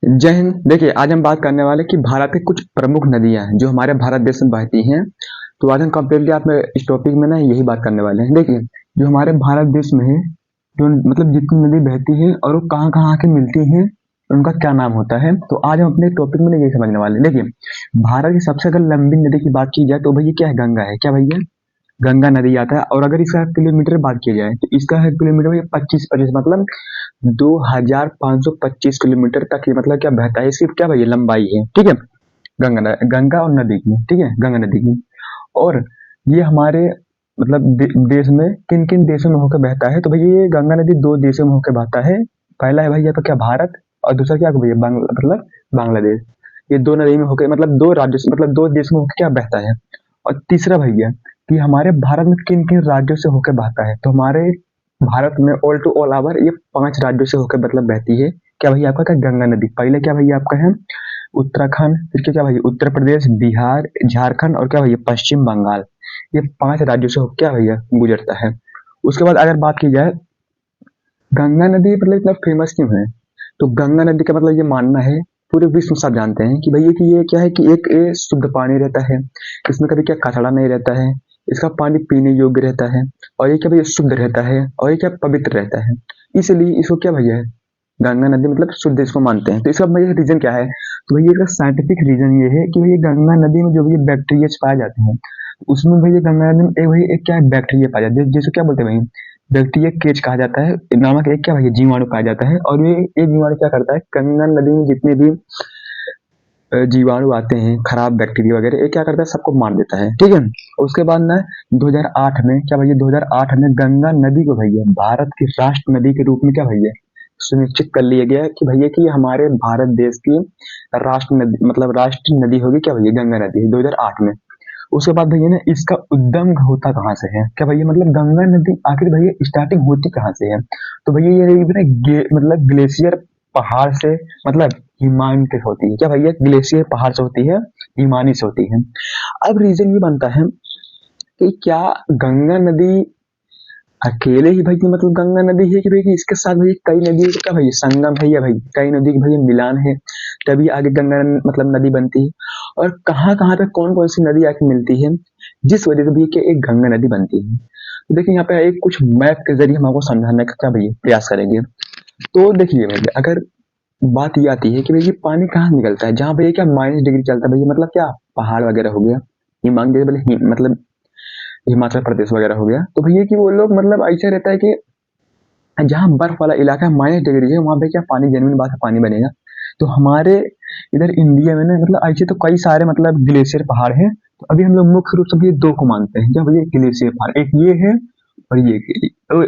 जय हिंद। देखिए, आज हम बात करने वाले कि भारत की कुछ प्रमुख नदियां हैं जो हमारे भारत देश में बहती हैं। तो आज हम कम्प्लीटली आप में इस टॉपिक में ना यही बात करने वाले हैं। देखिए, जो हमारे भारत देश में है, जो मतलब जितनी नदी बहती है और वो कहाँ कहाँ आके मिलती हैं, उनका क्या नाम होता है। तो आज हम अपने टॉपिक में ना यही समझने वाले हैं। देखिए, भारत की सबसे अगर लंबी नदी की बात की जाए तो भैया क्या है, गंगा है। क्या भैया, गंगा नदी आता है। और अगर इसका किलोमीटर बात की जाए तो इसका है किलोमीटर भैया 25 मतलब 2525 किलोमीटर तक ये मतलब क्या बहता है, इसकी क्या भैया लंबाई है। ठीक है, गंगा और नदी की, ठीक है, गंगा नदी की। और ये हमारे मतलब देश में किन किन देशों में होकर बहता है। तो भैया ये गंगा नदी दो देशों में होकर बहता है। पहला है भैया तो क्या भारत, और दूसरा क्या भैया मतलब बांग्लादेश। ये दो नदी में होकर मतलब दो राज्यों से मतलब दो देशों में होकर क्या बहता है। और तीसरा भैया कि हमारे भारत में किन किन राज्यों से होकर बहता है। तो हमारे भारत में ऑल टू ऑल ओवर ये 5 राज्यों से होकर मतलब बहती है। क्या भैया आपका क्या, गंगा नदी। पहले क्या भैया आपका है उत्तराखंड, फिर क्या भैया उत्तर प्रदेश, बिहार, झारखंड और क्या भैया पश्चिम बंगाल। ये 5 राज्यों से क्या भैया गुजरता है। उसके बाद अगर बात की जाए गंगा नदी मतलब इतना फेमस क्यों है, तो गंगा नदी का मतलब ये मानना है, पूरे विश्व में सब जानते हैं कि भैया कि ये क्या है कि एक ये शुद्ध पानी रहता है। इसमें कभी क्या कचरा नहीं रहता है। इसका पानी पीने योग्य रहता है। और ये क्या भैया शुद्ध रहता है और ये क्या पवित्र रहता है। इसलिए इसको क्या भैया है, गंगा नदी मतलब शुद्ध इसको मानते हैं। तो इसका भैया रीजन क्या है, तो भैया इसका साइंटिफिक रीजन ये है कि भैया गंगा नदी में जो भैया बैक्टीरिया पाए जाते हैं, उसमें भैया गंगा नदी में एक भैया एक क्या है बैक्टीरिया पाया जाता है, जिसको क्या बोलते हैं भैया, बैक्टीरिया केज कहा जाता है नामक एक क्या भैया जीवाणु पाया जाता है। और ये जीवाणु क्या करता है, गंगा नदी में जितने भी जीवाणु आते हैं, खराब बैक्टीरिया वगैरह, ये क्या करता है सबको मार देता है। ठीक है। उसके बाद ना 2008 में क्या भैया 2008 में गंगा नदी को भैया भारत की राष्ट्र नदी के रूप में क्या भैया सुनिश्चित कर लिया गया कि भैया कि हमारे भारत देश की राष्ट्र नदी मतलब राष्ट्रीय नदी होगी क्या भैया गंगा नदी 2008 में। उसके बाद भैया ना इसका उद्गम होता कहाँ से है, क्या भैया मतलब गंगा नदी आखिर भैया स्टार्टिंग होती कहाँ से है। तो भैया ये मतलब ग्लेशियर पहाड़ से मतलब हिमानी से होती है। क्या भैया ग्लेशियर पहाड़ से होती है, हिमानी से होती है। अब रीजन ये बनता है कि क्या गंगा नदी अकेले ही भैया मतलब गंगा नदी है कि भैया इसके साथ भैया कई नदियों का क्या भैया संगम है, या भाई कई नदी के भैया मिलान है, तभी आगे गंगा मतलब नदी बनती है। और कहाँ कहाँ पे कौन कौन सी नदी आके मिलती है, जिस वजह से भैया कि एक गंगा नदी बनती है। तो देखिए यहाँ पे एक कुछ मैप के जरिए हम आपको समझाने का क्या भैया प्रयास करेंगे। तो देखिए भैया अगर बात ये आती है कि भैया पानी कहाँ निकलता है, जहाँ भैया क्या -डिग्री चलता है भैया मतलब क्या पहाड़ वगैरह हो गया, मतलब हिमाचल प्रदेश वगैरह हो गया। तो भैया कि वो लोग मतलब ऐसा रहता है कि जहाँ बर्फ वाला इलाका -डिग्री है वहां पे क्या पानी जेन्युइन बात है पानी बनेगा। तो हमारे इधर इंडिया में ना मतलब ऐसे तो कई सारे मतलब ग्लेशियर पहाड़ हैं। तो अभी हम लोग मुख्य रूप से भैया दो को मानते हैं, जब भैया ग्लेशियर पहाड़ एक ये है और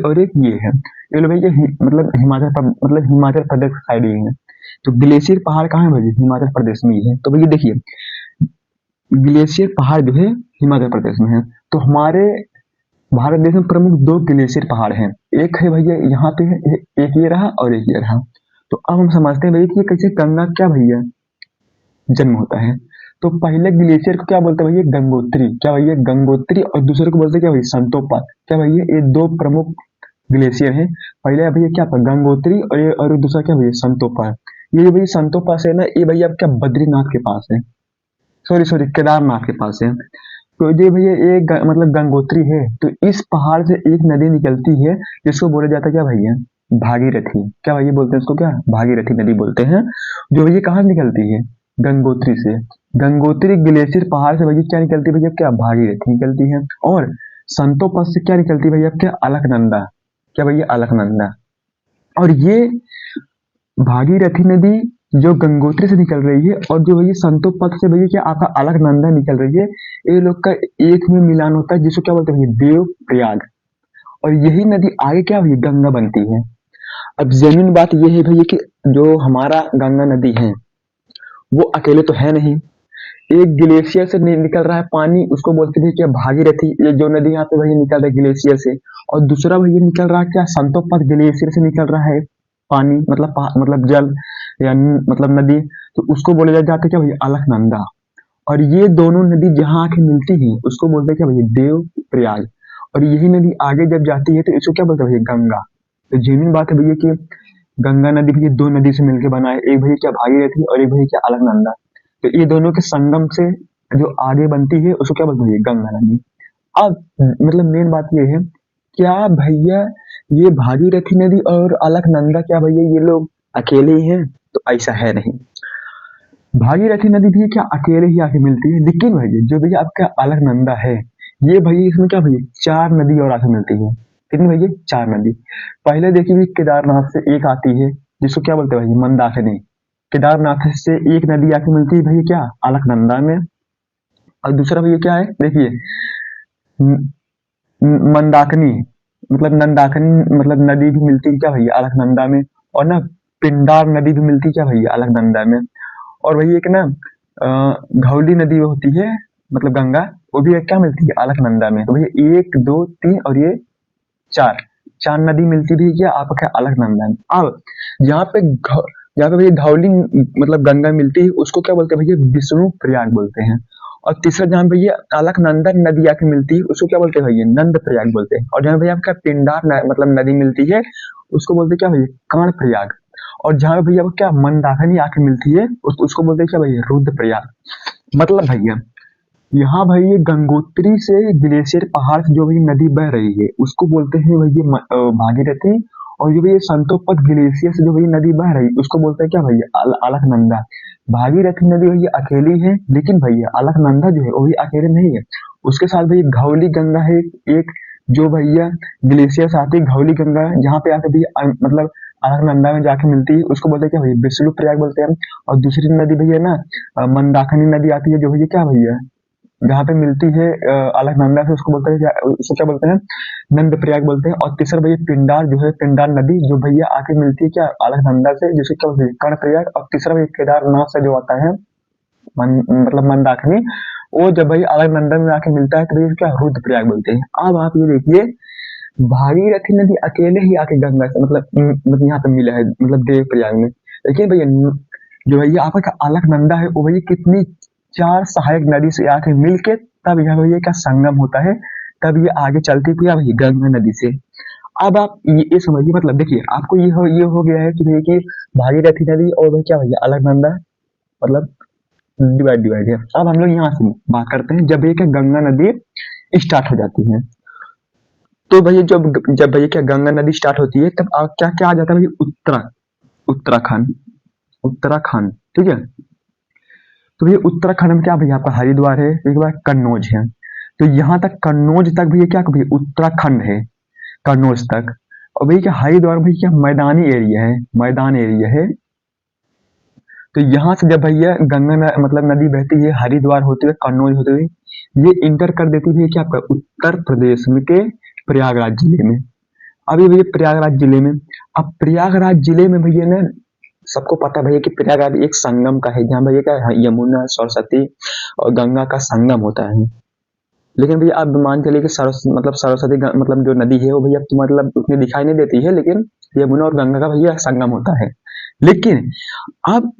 और एक ये है। ये लोग भैया मतलब मतलब हिमाचल प्रदेश साइड ही है। तो ग्लेशियर पहाड़ कहाँ है भैया, हिमाचल प्रदेश में ही है। तो भैया देखिए ग्लेशियर पहाड़ जो है हिमाचल प्रदेश में है। तो हमारे भारत देश में प्रमुख दो ग्लेशियर पहाड़ हैं। एक है भैया यहाँ पे है, एक ये रहा और एक ये रहा। तो अब हम समझते हैं भैया कि ये कैसे गंगा क्या भैया जन्म होता है। तो पहले ग्लेशियर को क्या बोलते हैं भैया, गंगोत्री। क्या भैया गंगोत्री, और दूसरे को बोलते हैं क्या भैया संतोपा। क्या भैया ये दो प्रमुख ग्लेशियर हैं। पहले भैया क्या था गंगोत्री, और दूसरा क्या भैया संतोपा। ये भैया संतोपा से ना ये भैया क्या बद्रीनाथ के पास है, सॉरी सॉरी केदारनाथ के पास है। तो ये भैया एक मतलब गंगोत्री है। तो इस पहाड़ से एक नदी निकलती है जिसको बोला जाता है क्या भैया भागीरथी। क्या भैया बोलते हैं इसको, क्या भागीरथी नदी बोलते हैं। जो भैया कहाँ निकलती है, गंगोत्री से। गंगोत्री ग्लेशियर पहाड़ से भैया क्या निकलती है भैया, क्या भागीरथी निकलती है। और संतोपद से क्या निकलती है भैया, क्या अलकनंदा। क्या भैया अलकनंदा। और ये भागीरथी नदी जो गंगोत्री से निकल रही है और जो भैया संतोपद से भैया क्या आपका अलकनंदा निकल रही है, ये लोग का एक में मिलान होता है जिसको क्या बोलते हैं भैया देव प्रयाग। और यही नदी आगे क्या भैया गंगा बनती है। अब जेन्युइन बात ये है भैया कि जो हमारा गंगा नदी है वो अकेले तो है नहीं, एक ग्लेशियर से निकल रहा है पानी, उसको बोलते हैं क्या भागीरथी। ये जो नदी यहाँ पे भैया निकल रहा है ग्लेशियर से। और दूसरा भैया निकल रहा है क्या संतोपद ग्लेशियर से निकल रहा है पानी मतलब जल या मतलब नदी। तो उसको बोला जाता है क्या भैया अलकनंदा। और ये दोनों नदी जहाँ आके मिलती है उसको बोलते हैं क्या भैया देव प्रयाग। और यही नदी आगे जब जाती है तो इसको क्या बोलते हैं भैया गंगा। तो जेन्युइन बात है भैया कि गंगा नदी भैया दो नदी से मिलकर बना है, एक भैया क्या भागीरथी और एक भैया क्या अलकनंदा। तो ये दोनों के संगम से जो आगे बनती है उसको क्या बोलते हैं, गंगा नदी। अब मतलब मेन बात ये है, क्या भैया ये भागीरथी नदी और अलकनंदा क्या भैया ये लोग अकेले ही हैं? तो ऐसा है नहीं। भागीरथी नदी भी क्या अकेले ही आके मिलती है, लेकिन भैया जो भैया आपका अलकनंदा है, ये भैया इसमें क्या भैया चार नदी और आके मिलती है। कितनी भैया? चार नदी। पहले देखिए भैया केदारनाथ से एक आती है जिसको क्या बोलते हैं भैया, मंदाकिनी। केदारनाथ से एक नदी आके मिलती है भैया क्या, अलकनंदा में। और दूसरा भैया क्या है देखिए, मंदाकिनी मतलब नंदाकिनी मतलब नदी भी मिलती है क्या भैया अलकनंदा में। और ना पिंडार नदी भी मिलती है क्या भैया अलकनंदा में। और वही एक ना घौली नदी होती है मतलब गंगा, वो भी एक क्या मिलती है अलकनंदा में। तो भैया एक दो तीन और ये चार, चार नदी मिलती भी क्या आपका अलकनंदा में। अब यहाँ पे भैया घौली मतलब गंगा मिलती है उसको क्या बोलते हैं भैया, विष्णु प्रयाग बोलते हैं। और तीसरा जहाँ भैया अलकनंदा नदी आके मिलती है उसको क्या बोलते हैं भैया, नंद प्रयाग बोलते हैं। और जहाँ भैया आपका पिंडार मतलब नदी मिलती है उसको बोलते हैं क्या भैया, कर्ण प्रयाग। और जहाँ पे भैया आपको क्या मंदाकिनी आके मिलती है उसको बोलते हैं क्या भैया, रुद्र प्रयाग। मतलब भैया यहाँ भैया गंगोत्री से ग्लेशियर पहाड़ से जो भी नदी बह रही है उसको बोलते हैं भैया भागीरथी। और जो भैया संतोपद ग्लेशियर से जो भैया नदी बह रही है उसको बोलते हैं क्या भैया, अलकनंदा। भागीरथी नदी भैया अकेली है, लेकिन भैया अलकनंदा जो है वो भी अकेले नहीं है, उसके साथ भैया घौली गंगा है एक, जो भैया ग्लेशियर से आती है घौली गंगा, जहाँ पे आके भैया मतलब अलकनंदा में जाके मिलती है उसको बोलते हैं क्या भैया, विष्णु प्रयाग बोलते हैं। और दूसरी नदी भैया ना मंदाकिनी नदी आती है जो भैया क्या भैया जहाँ पे मिलती है अलकनंदा से, उसको बोलते हैं क्या, उसको क्या बोलते हैं, नंद प्रयाग बोलते हैं। और तीसरा भैया पिंडार जो है, पिंडार नदी जो भैया आके मिलती है क्या अलकनंदा से, जिसे क्या बोलते हैं कर्ण प्रयाग। और तीसरा भैया केदारनाथ से जो आता है मतलब मंदाकिनी, वो जब भैया अलकनंदा में आके मिलता है तो भैया क्या रुद्रप्रयाग बोलते हैं। अब आप ये देखिए भागीरथी नदी अकेले ही आके गंगा से मतलब यहाँ पे मिला है मतलब देव प्रयाग में। लेकिन भैया जो भैया आपका अलकनंदा है वो भैया कितनी चार सहायक नदी से आके मिलके तब यह भैया का संगम होता है, तब ये आगे चलती हुई भैया गंगा नदी से। अब आप ये समझिए मतलब देखिए आपको ये हो गया है कि भैया कि भागीरथी नदी और भैया क्या भैया अलकनंदा मतलब डिवाइड है। अब हम लोग यहाँ से बात करते हैं जब भैया क्या गंगा नदी स्टार्ट हो जाती है। तो भैया जब भैया क्या गंगा नदी स्टार्ट होती है तब क्या क्या आ जाता है भैया, उत्तराखंड, उत्तराखंड ठीक है। तो भैया उत्तराखंड में क्या भैया आपका हरिद्वार है, एक बार कन्नौज है। तो यहाँ तक कन्नौज तक भैया क्या भैया उत्तराखंड है, कन्नौज तक। और भैया क्या हरिद्वार भैया क्या मैदानी एरिया है, मैदान एरिया है। तो यहाँ से जब भैया गंगा मतलब नदी बहती है हरिद्वार होते हुए कन्नौज होते हुए, ये इंटर कर देती है क्या आपका उत्तर प्रदेश में के प्रयागराज जिले में। अभी भैया प्रयागराज जिले में, अब प्रयागराज जिले में भैया ना सबको पता भैया कि प्रयागराज एक संगम का है, जहाँ भैया क्या यमुना सरस्वती और गंगा का संगम होता है। लेकिन भैया आप मान चलिए कि सरस्वती मतलब जो नदी है वो भैया तो मतलब उतनी दिखाई नहीं देती है, लेकिन यमुना और गंगा का भैया संगम होता है। लेकिन अब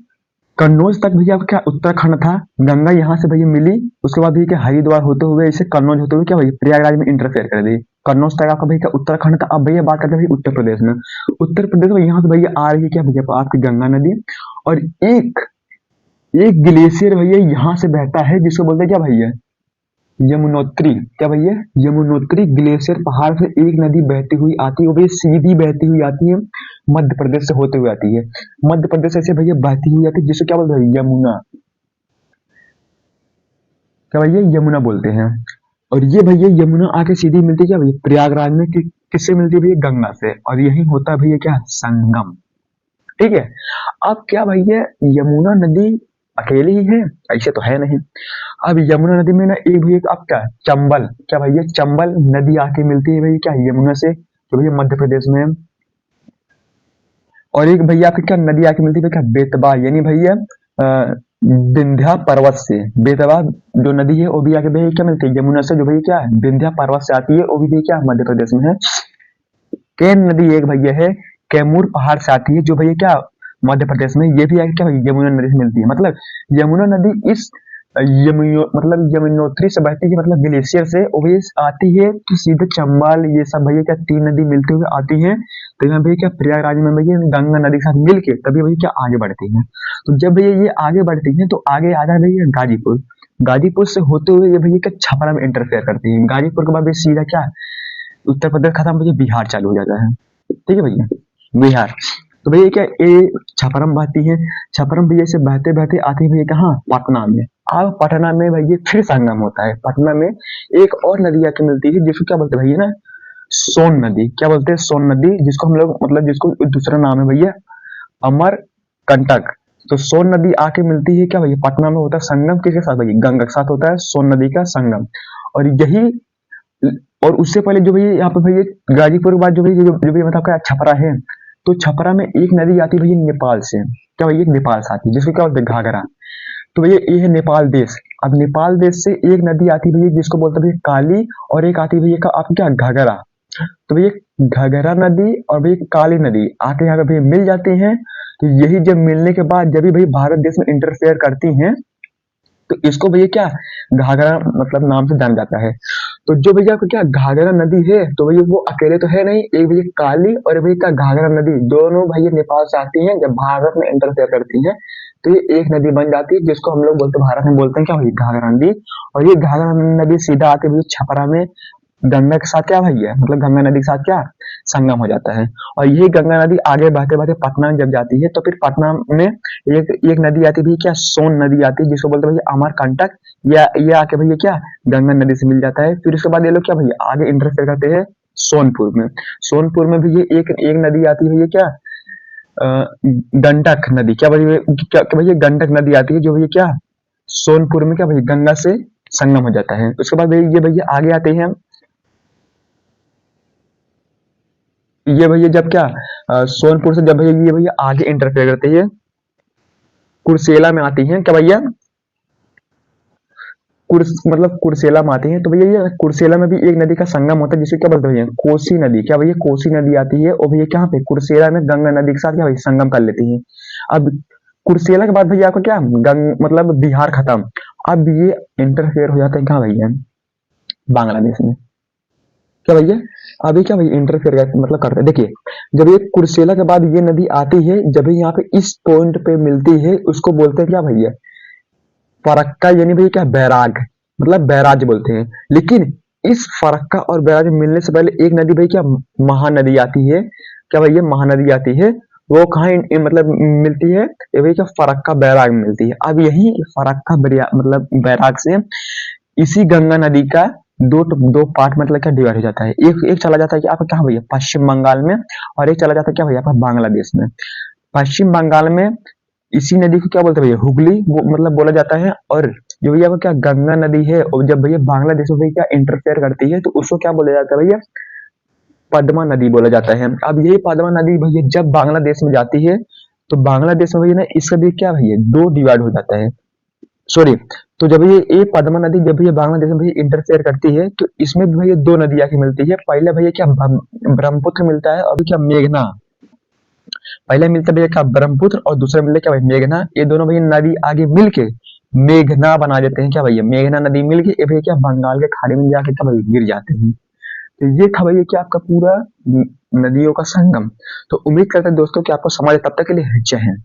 कन्नौज तक भैया क्या उत्तराखंड था, गंगा यहाँ से भैया मिली, उसके बाद भैया क्या हरिद्वार होते हुए इसे कन्नौज होते हुए क्या भैया प्रयागराज में इंटरफेयर कर दी। कन्नौज तक आपका भैया उत्तराखंड था। अब भैया बात करते हैं उत्तर प्रदेश में। उत्तर प्रदेश में यहाँ से भैया आ रही है क्या भैया आपकी गंगा नदी, और एक एक ग्लेशियर भैया यहाँ से बहता है जिसको बोलते हैं क्या भैया, यमुनोत्री। क्या भैया, यमुनोत्री ग्लेशियर पहाड़ से एक नदी बहती हुई आती है, वो भी सीधी बहती हुई आती है, मध्य प्रदेश से होते हुए आती है। मध्य प्रदेश से भैया बहती हुई आती है जिसको क्या बोलते हैं यमुना। क्या भैया यमुना बोलते हैं। और ये भैया यमुना आके सीधी मिलती है क्या भैया प्रयागराज में, किससे मिलती है भैया गंगा से, और यही होता है भैया क्या संगम। ठीक है। अब क्या भैया यमुना नदी अकेली ही है, ऐसे तो है नहीं। अब यमुना नदी में ना एक भैया अब क्या चंबल, क्या भैया चंबल नदी आके मिलती है भैया क्या यमुना से, जो भैया मध्य प्रदेश में। और एक भैया आपकी क्या नदी आके मिलती है क्या बेतवा, यानी भैया विंध्या पर्वत से, बेतवा जो नदी है वो भी आके भैया क्या मिलती है यमुना से, जो भैया क्या विंध्या पर्वत से आती है, वो भी भैया क्या मध्य प्रदेश में है। केन नदी एक भैया है कैमूर पहाड़ से आती है, जो भैया क्या मध्य प्रदेश में, ये भी आके क्या यमुना नदी से मिलती है। मतलब यमुना नदी इस मतलब यमुनोत्री से बहती है, मतलब ग्लेशियर से, और ये आती है तो सीधे चंबल, ये सब भैया क्या 3 नदी मिलते हुए आती हैं। तो यहाँ भैया क्या प्रयागराज में भैया गंगा नदी के साथ मिलके तभी भैया क्या आगे बढ़ती हैं। तो जब भैया ये आगे बढ़ती हैं तो आगे आ जाए भैया गाजीपुर। गाजीपुर से होते हुए ये भैया क्या छपरा में इंटरफेयर करती है। गाजीपुर के बाद भैया सीधा क्या उत्तर प्रदेश खत्म, भैया बिहार चालू हो जाता है। ठीक है भैया, बिहार। तो भैया क्या ये छपरम बहती है, छपरम भैया से बहते बहते आती है भैया कहाँ, पटना में। अब पटना में भैया फिर संगम होता है। पटना में एक और नदी आके मिलती है जिसको क्या बोलते हैं भैया ना, सोन नदी। क्या बोलते हैं, सोन नदी, जिसको हम लोग मतलब जिसको दूसरा नाम है भैया अमर कंटक। तो सोन नदी आके मिलती है क्या भैया पटना में, होता है संगम किसके साथ भैया, गंगा के साथ होता है सोन नदी का संगम। और यही, और उससे पहले जो भैया यहाँ पे भैया गाजीपुर के बाद जो भैया जो भैया मतलब आपका छपरा है, तो छपरा में एक नदी आती है भैया नेपाल से। क्या भैया नेपाल से आती है जिसको क्या बोलते हैं घाघरा। तो भैया ये है नेपाल देश। अब नेपाल देश से एक नदी आती है भैया जिसको बोलते हैं भैया काली, और एक आती है भैया का आपकी क्या घाघरा। तो भैया घाघरा नदी और भैया काली नदी आके यहाँ पे भैया मिल जाती हैं। तो यही जब मिलने के बाद जब भी भैया भारत देश में इंटरफेयर करती हैं, तो इसको भैया क्या घाघरा मतलब नाम से जाना जाता है। तो जो भैया को क्या घाघरा नदी है, तो भैया वो अकेले तो है नहीं, एक भैया काली और भैया का घाघरा नदी, दोनों भैया नेपाल से आती हैं। जब भारत में इंटरफेयर करती हैं तो ये एक नदी बन जाती है जिसको हम लोग बोलते हैं, भारत में बोलते हैं क्या भैया घाघरा नदी। और ये घाघरा नदी सीधा आके भैया छपरा में गंगा के साथ क्या भैया मतलब गंगा नदी के साथ क्या संगम हो जाता है। और यही गंगा नदी आगे बहते बहते पटना में जब जाती है, तो फिर पटना में एक नदी आती है क्या सोन नदी आती है जिसको बोलते हैं भैया अमरकंटक। या ये आके भैया क्या गंगा नदी से मिल जाता है। फिर उसके बाद ये लोग क्या भैया आगे इंटरफेयर करते हैं सोनपुर में। सोनपुर में भी ये एक नदी आती है भैया क्या गंडक नदी। क्या भैया क्या भैया गंडक नदी आती है जो भैया क्या सोनपुर में क्या भैया गंगा से संगम हो जाता है। उसके बाद ये भैया आगे आते हैं, ये भैया जब क्या सोनपुर से जब भैया ये भैया आगे इंटरफेयर करते हैं कुर्सेला में आती हैं। क्या भैया मतलब कुर्सेला में आती हैं। तो भैया ये कुर्सेला में भी एक नदी का संगम होता है जिसको क्या बोलते हैं भैया कोसी नदी। क्या भैया कोसी नदी आती है और भैया कहाँ पे कुर्सेला में गंगा नदी के साथ क्या भैया संगम कर लेती है। अब कुर्सेला के बाद भैया आपको क्या मतलब बिहार खत्म। अब ये इंटरफेयर हो जाता है कहाँ भैया बांग्लादेश में। क्या भैया अभी क्या भैया इंटरफेयर मतलब करते हैं। देखिए जब ये कुर्सेला के बाद ये नदी आती है, जब यहाँ पे इस पॉइंट पे मिलती है उसको बोलते हैं क्या भैया फरक्का, यानी भैया क्या बैराग, मतलब बैराज बोलते हैं। लेकिन इस फरक्का और बैराज मिलने से पहले एक नदी भैया क्या महानदी आती है। क्या भैया महानदी आती है, वो कहाँ मतलब मिलती है, ये भैया क्या फरक्का बैराग में मिलती है। अब यही फरक्का मतलब बैराग से इसी गंगा नदी का दो पार्ट मतलब क्या डिवाइड हो जाता है। एक चला जाता है कि आपका क्या भैया पश्चिम बंगाल में, और एक चला जाता है क्या भैया आपका बांग्लादेश में। पश्चिम बंगाल में इसी नदी को क्या बोलते हैं भैया हुगली मतलब बोला जाता है। और जो भैया को क्या गंगा नदी है, और जब भैया बांग्लादेश में भैया क्या इंटरफेयर करती है तो उसको क्या बोला जाता है भैया पद्मा नदी बोला जाता है। अब यही पद्मा नदी भैया जब बांग्लादेश में जाती है, तो बांग्लादेश में भैया ना इसका भी क्या भैया दो डिवाइड हो जाता है, सॉरी। तो जब ये पद्मा नदी जब ये बांग्लादेश में भैया इंटरफेयर करती है, तो इसमें भी भैया दो नदियां की मिलती है। पहले भैया क्या ब्रह्मपुत्र मिलता है, अभी क्या मेघना। पहले मिलता है भैया क्या ब्रह्मपुत्र, और दूसरा मिलता है क्या भैया मेघना। ये दोनों भैया नदी आगे मिलके मेघना बना देते हैं। क्या भैया मेघना नदी मिलके ये भैया क्या बंगाल के खाड़ी में जाके क्या भैया गिर जाते हैं। तो ये था भैया क्या आपका पूरा नदियों का संगम। तो उम्मीद करते हैं दोस्तों कि आपको समझ, तब तक के लिए जय हिंद।